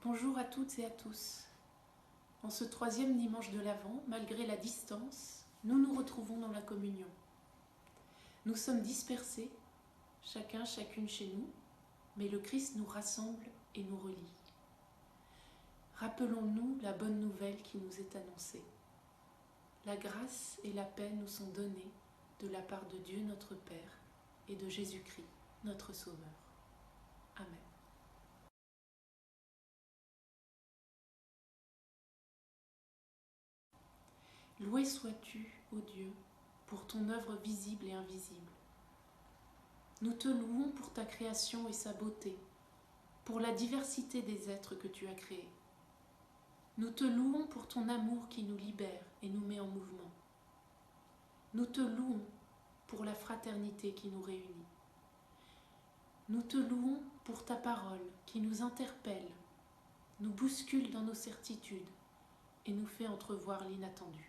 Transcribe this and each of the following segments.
Bonjour à toutes et à tous. En ce troisième dimanche de l'Avent, malgré la distance, nous nous retrouvons dans la communion. Nous sommes dispersés, chacune chez nous, mais le Christ nous rassemble et nous relie. Rappelons-nous la bonne nouvelle qui nous est annoncée. La grâce et la paix nous sont données de la part de Dieu notre Père et de Jésus-Christ, notre Sauveur. Amen. Loué sois-tu, ô Dieu, pour ton œuvre visible et invisible. Nous te louons pour ta création et sa beauté, pour la diversité des êtres que tu as créés. Nous te louons pour ton amour qui nous libère et nous met en mouvement. Nous te louons pour la fraternité qui nous réunit. Nous te louons pour ta parole qui nous interpelle, nous bouscule dans nos certitudes et nous fait entrevoir l'inattendu.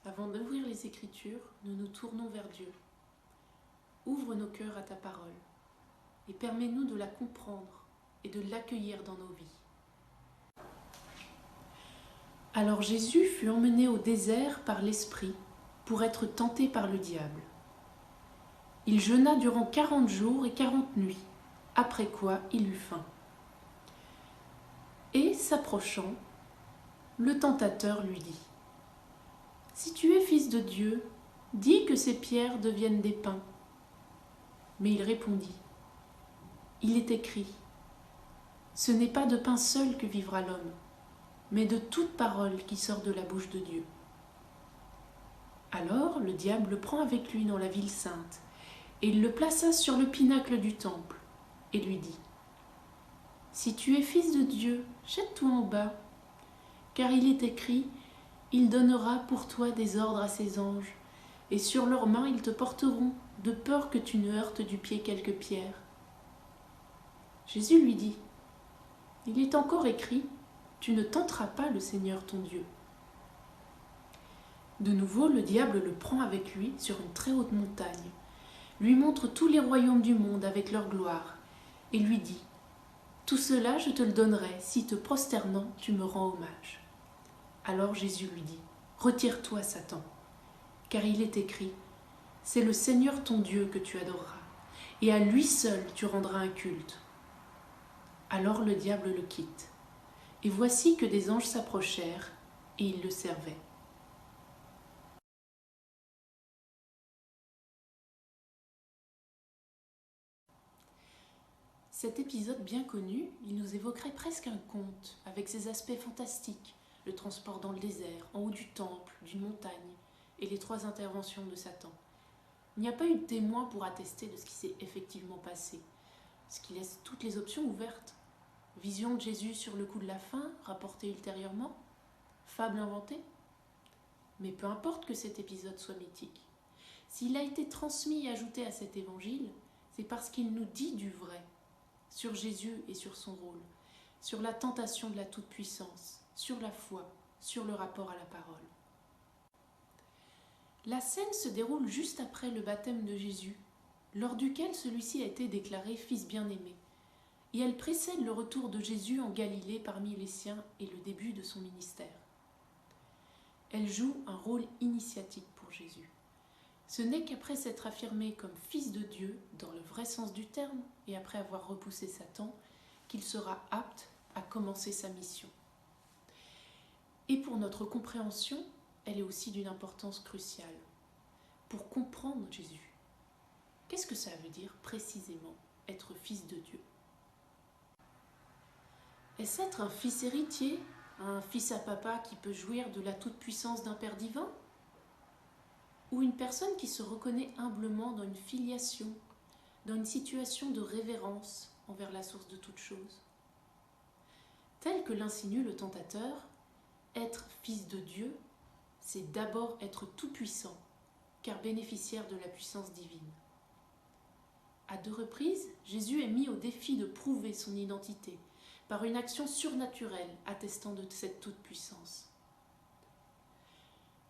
Avant d'ouvrir les Écritures, nous nous tournons vers Dieu. Ouvre nos cœurs à ta parole et permets-nous de la comprendre et de l'accueillir dans nos vies. Alors Jésus fut emmené au désert par l'Esprit pour être tenté par le diable. Il jeûna durant 40 jours et 40 nuits, après quoi il eut faim. Et s'approchant, le tentateur lui dit : Si tu es fils de Dieu, dis que ces pierres deviennent des pains. Mais il répondit : Il est écrit, ce n'est pas de pain seul que vivra l'homme, mais de toute parole qui sort de la bouche de Dieu. Alors le diable le prend avec lui dans la ville sainte, et il le plaça sur le pinacle du temple, et lui dit : Si tu es fils de Dieu, jette-toi en bas, car il est écrit, il donnera pour toi des ordres à ses anges, et sur leurs mains ils te porteront, de peur que tu ne heurtes du pied quelque pierre. Jésus lui dit : Il est encore écrit, tu ne tenteras pas le Seigneur ton Dieu. De nouveau, le diable le prend avec lui sur une très haute montagne, lui montre tous les royaumes du monde avec leur gloire, et lui dit : Tout cela je te le donnerai si te prosternant tu me rends hommage. Alors Jésus lui dit, « Retire-toi, Satan, car il est écrit, c'est le Seigneur ton Dieu que tu adoreras, et à lui seul tu rendras un culte. » Alors le diable le quitte, et voici que des anges s'approchèrent, et ils le servaient. Cet épisode bien connu, il nous évoquerait presque un conte, avec ses aspects fantastiques, le transport dans le désert, en haut du temple, d'une montagne, et les 3 interventions de Satan. Il n'y a pas eu de témoin pour attester de ce qui s'est effectivement passé, ce qui laisse toutes les options ouvertes. Vision de Jésus sur le coup de la fin, rapportée ultérieurement, fable inventée. Mais peu importe que cet épisode soit mythique. S'il a été transmis et ajouté à cet évangile, c'est parce qu'il nous dit du vrai, sur Jésus et sur son rôle, sur la tentation de la toute-puissance, sur la foi, sur le rapport à la parole. La scène se déroule juste après le baptême de Jésus, lors duquel celui-ci a été déclaré fils bien-aimé, et elle précède le retour de Jésus en Galilée parmi les siens et le début de son ministère. Elle joue un rôle initiatique pour Jésus. Ce n'est qu'après s'être affirmé comme fils de Dieu, dans le vrai sens du terme, et après avoir repoussé Satan, qu'il sera apte à commencer sa mission. Et pour notre compréhension, elle est aussi d'une importance cruciale. Pour comprendre Jésus, qu'est-ce que ça veut dire précisément être fils de Dieu? Est-ce être un fils héritier, un fils à papa qui peut jouir de la toute-puissance d'un Père divin? Ou une personne qui se reconnaît humblement dans une filiation, dans une situation de révérence envers la source de toute chose? Tel que l'insinue le tentateur, être fils de Dieu, c'est d'abord être tout-puissant, car bénéficiaire de la puissance divine. À 2 reprises, Jésus est mis au défi de prouver son identité par une action surnaturelle attestant de cette toute-puissance.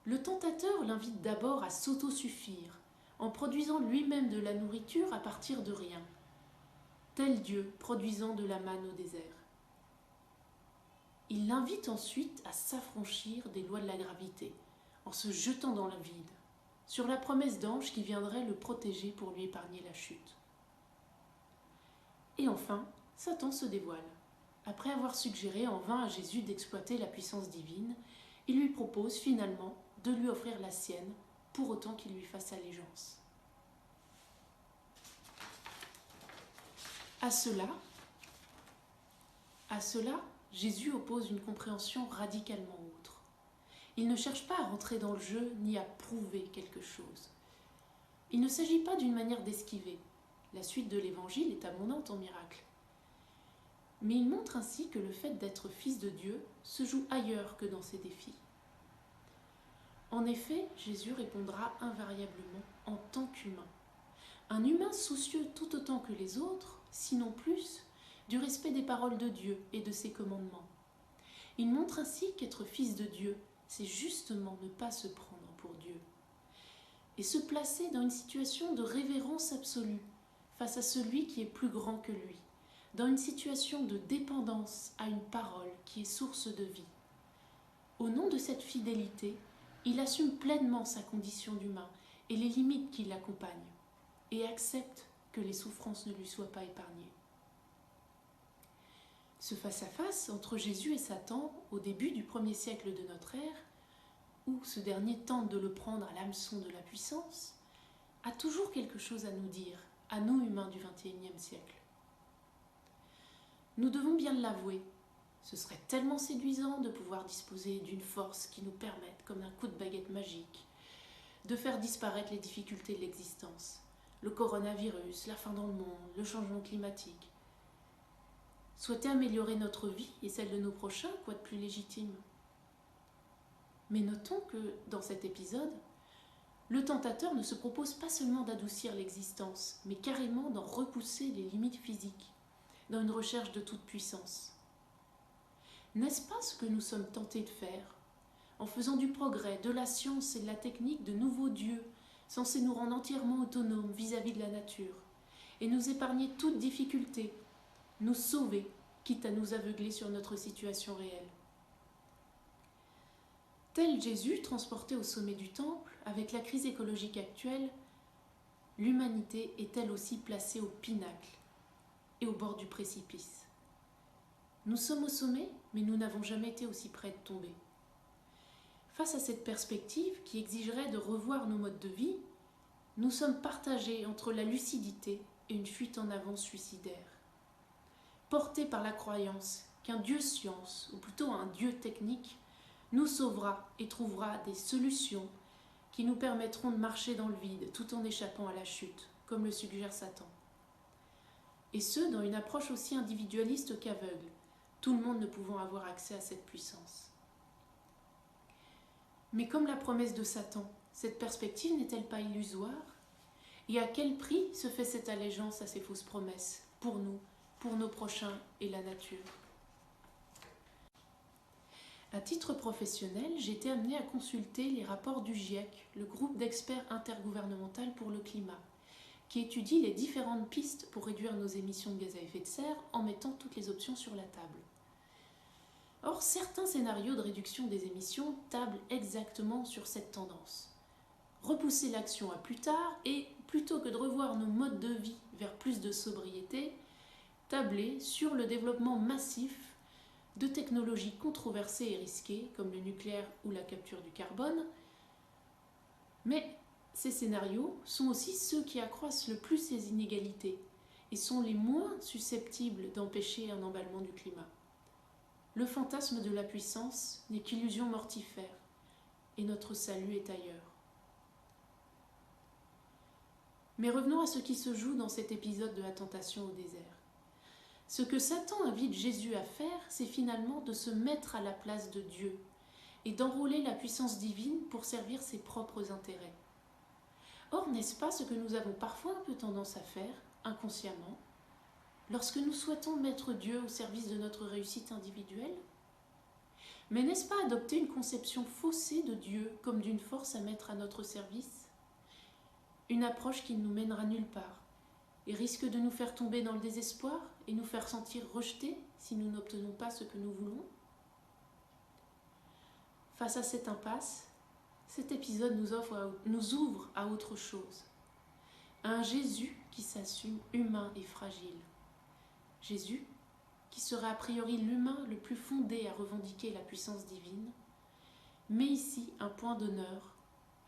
Le tentateur l'invite d'abord à s'autosuffire, en produisant lui-même de la nourriture à partir de rien, tel Dieu produisant de la manne au désert. Il l'invite ensuite à s'affranchir des lois de la gravité, en se jetant dans le vide, sur la promesse d'ange qui viendrait le protéger pour lui épargner la chute. Et enfin, Satan se dévoile. Après avoir suggéré en vain à Jésus d'exploiter la puissance divine, il lui propose finalement de lui offrir la sienne, pour autant qu'il lui fasse allégeance. À cela, Jésus oppose une compréhension radicalement autre. Il ne cherche pas à rentrer dans le jeu ni à prouver quelque chose. Il ne s'agit pas d'une manière d'esquiver. La suite de l'évangile est abondante en miracles. Mais il montre ainsi que le fait d'être fils de Dieu se joue ailleurs que dans ses défis. En effet, Jésus répondra invariablement en tant qu'humain. Un humain soucieux tout autant que les autres, sinon plus, du respect des paroles de Dieu et de ses commandements. Il montre ainsi qu'être fils de Dieu, c'est justement ne pas se prendre pour Dieu et se placer dans une situation de révérence absolue face à celui qui est plus grand que lui, dans une situation de dépendance à une parole qui est source de vie. Au nom de cette fidélité, il assume pleinement sa condition d'humain et les limites qui l'accompagnent, et accepte que les souffrances ne lui soient pas épargnées. Ce face-à-face entre Jésus et Satan, au début du 1er siècle de notre ère, où ce dernier tente de le prendre à l'hameçon de la puissance, a toujours quelque chose à nous dire, à nous humains du XXIe siècle. Nous devons bien l'avouer, ce serait tellement séduisant de pouvoir disposer d'une force qui nous permette, comme un coup de baguette magique, de faire disparaître les difficultés de l'existence, le coronavirus, la faim dans le monde, le changement climatique. Souhaiter améliorer notre vie et celle de nos prochains, quoi de plus légitime? Mais notons que, dans cet épisode, le tentateur ne se propose pas seulement d'adoucir l'existence, mais carrément d'en repousser les limites physiques, dans une recherche de toute puissance. N'est-ce pas ce que nous sommes tentés de faire, en faisant du progrès, de la science et de la technique de nouveaux dieux, censés nous rendre entièrement autonomes vis-à-vis de la nature, et nous épargner toute difficulté, nous sauver, quitte à nous aveugler sur notre situation réelle? Tel Jésus, transporté au sommet du temple, avec la crise écologique actuelle, l'humanité est elle aussi placée au pinacle et au bord du précipice. Nous sommes au sommet, mais nous n'avons jamais été aussi près de tomber. Face à cette perspective qui exigerait de revoir nos modes de vie, nous sommes partagés entre la lucidité et une fuite en avant suicidaire. Portés par la croyance qu'un Dieu science, ou plutôt un Dieu technique, nous sauvera et trouvera des solutions qui nous permettront de marcher dans le vide tout en échappant à la chute, comme le suggère Satan. Et ce, dans une approche aussi individualiste qu'aveugle, tout le monde ne pouvant avoir accès à cette puissance. Mais comme la promesse de Satan, cette perspective n'est-elle pas illusoire? Et à quel prix se fait cette allégeance à ces fausses promesses, pour nous, pour nos prochains et la nature? À titre professionnel, j'ai été amenée à consulter les rapports du GIEC, le groupe d'experts intergouvernemental pour le climat, qui étudie les différentes pistes pour réduire nos émissions de gaz à effet de serre en mettant toutes les options sur la table. Or, certains scénarios de réduction des émissions tablent exactement sur cette tendance. Repousser l'action à plus tard et, plutôt que de revoir nos modes de vie vers plus de sobriété, tabler sur le développement massif de technologies controversées et risquées, comme le nucléaire ou la capture du carbone. Mais ces scénarios sont aussi ceux qui accroissent le plus les inégalités et sont les moins susceptibles d'empêcher un emballement du climat. Le fantasme de la puissance n'est qu'illusion mortifère, et notre salut est ailleurs. Mais revenons à ce qui se joue dans cet épisode de la tentation au désert. Ce que Satan invite Jésus à faire, c'est finalement de se mettre à la place de Dieu et d'enrôler la puissance divine pour servir ses propres intérêts. Or, n'est-ce pas ce que nous avons parfois un peu tendance à faire, inconsciemment, lorsque nous souhaitons mettre Dieu au service de notre réussite individuelle? Mais n'est-ce pas adopter une conception faussée de Dieu comme d'une force à mettre à notre service? Une approche qui ne nous mènera nulle part et risque de nous faire tomber dans le désespoir et nous faire sentir rejetés si nous n'obtenons pas ce que nous voulons? Face à cette impasse, cet épisode nous ouvre à autre chose, à un Jésus qui s'assume humain et fragile. Jésus, qui serait a priori l'humain le plus fondé à revendiquer la puissance divine, met ici un point d'honneur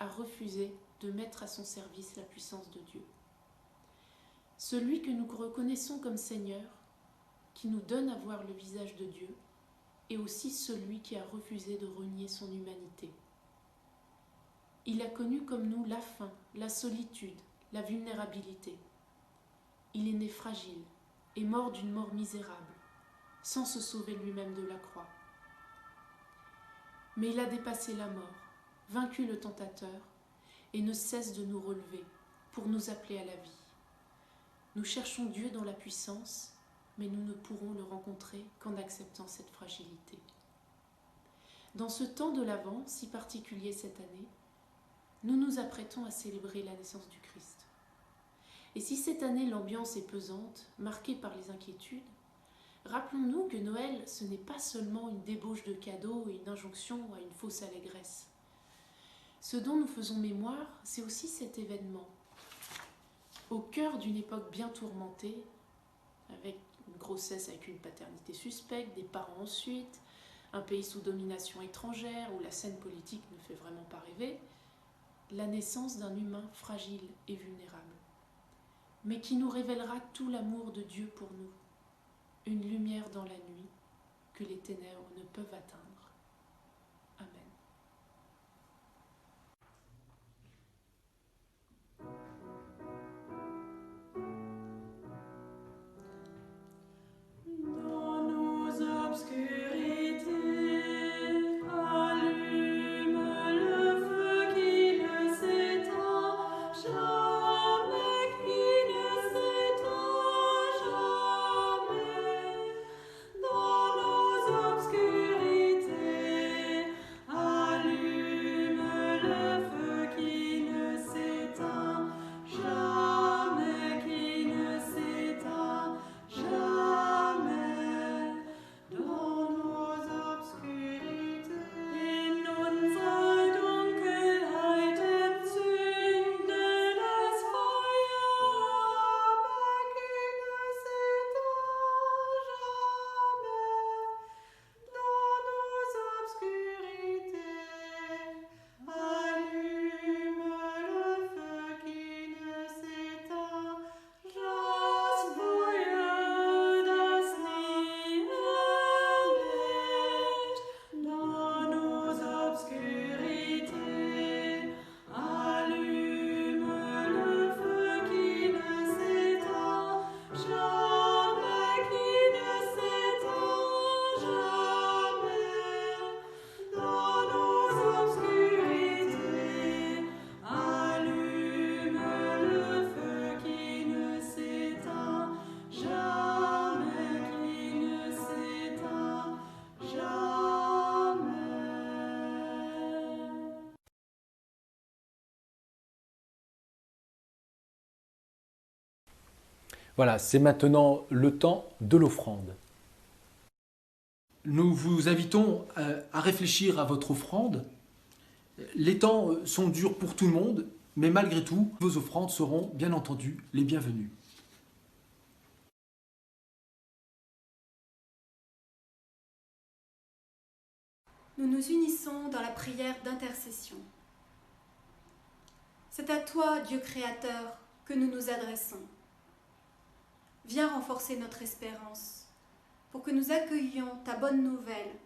à refuser de mettre à son service la puissance de Dieu. Celui que nous reconnaissons comme Seigneur, qui nous donne à voir le visage de Dieu, est aussi celui qui a refusé de renier son humanité. Il a connu comme nous la faim, la solitude, la vulnérabilité. Il est né fragile et mort d'une mort misérable, sans se sauver lui-même de la croix. Mais il a dépassé la mort, vaincu le tentateur, et ne cesse de nous relever pour nous appeler à la vie. Nous cherchons Dieu dans la puissance, mais nous ne pourrons le rencontrer qu'en acceptant cette fragilité. Dans ce temps de l'Avent, si particulier cette année, nous nous apprêtons à célébrer la naissance du Christ. Et si cette année l'ambiance est pesante, marquée par les inquiétudes, rappelons-nous que Noël, ce n'est pas seulement une débauche de cadeaux et une injonction à une fausse allégresse. Ce dont nous faisons mémoire, c'est aussi cet événement. Au cœur d'une époque bien tourmentée, avec une grossesse avec une paternité suspecte, des parents ensuite, un pays sous domination étrangère où la scène politique ne fait vraiment pas rêver, la naissance d'un humain fragile et vulnérable, mais qui nous révélera tout l'amour de Dieu pour nous, une lumière dans la nuit que les ténèbres ne peuvent atteindre. Amen. Dans nos obscurités, allume le feu qui ne s'éteint jamais, qui ne s'éteint jamais. Dans nos obscurités, Voilà, c'est maintenant le temps de l'offrande. Nous vous invitons à réfléchir à votre offrande. Les temps sont durs pour tout le monde, mais malgré tout, vos offrandes seront bien entendu les bienvenues. Nous nous unissons dans la prière d'intercession. C'est à toi, Dieu créateur, que nous nous adressons. Viens renforcer notre espérance pour que nous accueillions ta bonne nouvelle,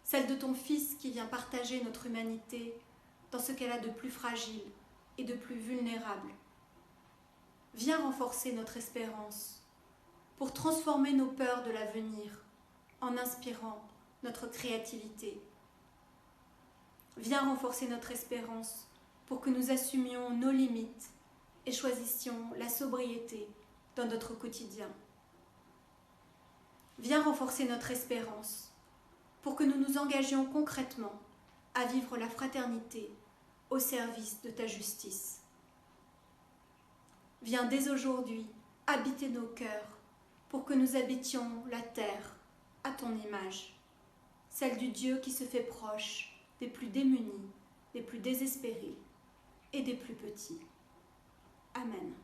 celle de ton Fils qui vient partager notre humanité dans ce qu'elle a de plus fragile et de plus vulnérable. Viens renforcer notre espérance pour transformer nos peurs de l'avenir en inspirant notre créativité. Viens renforcer notre espérance pour que nous assumions nos limites et choisissions la sobriété dans notre quotidien. Viens renforcer notre espérance pour que nous nous engagions concrètement à vivre la fraternité au service de ta justice. Viens dès aujourd'hui habiter nos cœurs pour que nous habitions la terre à ton image, celle du Dieu qui se fait proche des plus démunis, des plus désespérés et des plus petits. Amen.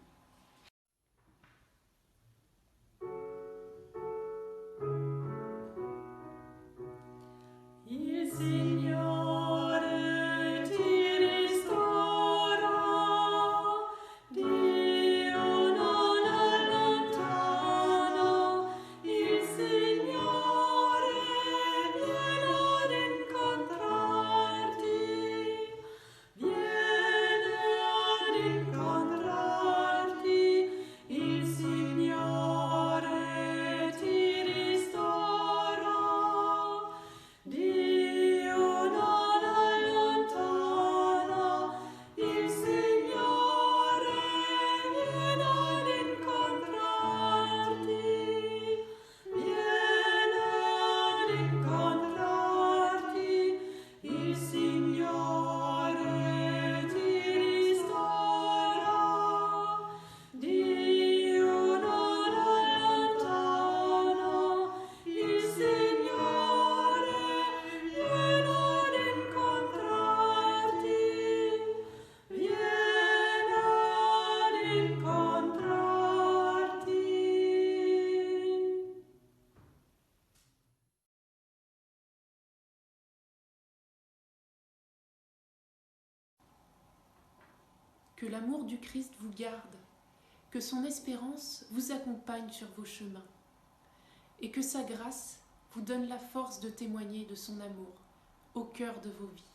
Il Signore ti ristora, Dio non allontana, il Signore viene ad incontrarti, il Signore ti ristora. Dio non allontana, il Signore viene ad incontrarti, il Signore ti ristora. Dio non allontana, il Signore viene ad incontrarti, Que l'amour du Christ vous garde, que son espérance vous accompagne sur vos chemins, et que sa grâce vous donne la force de témoigner de son amour au cœur de vos vies.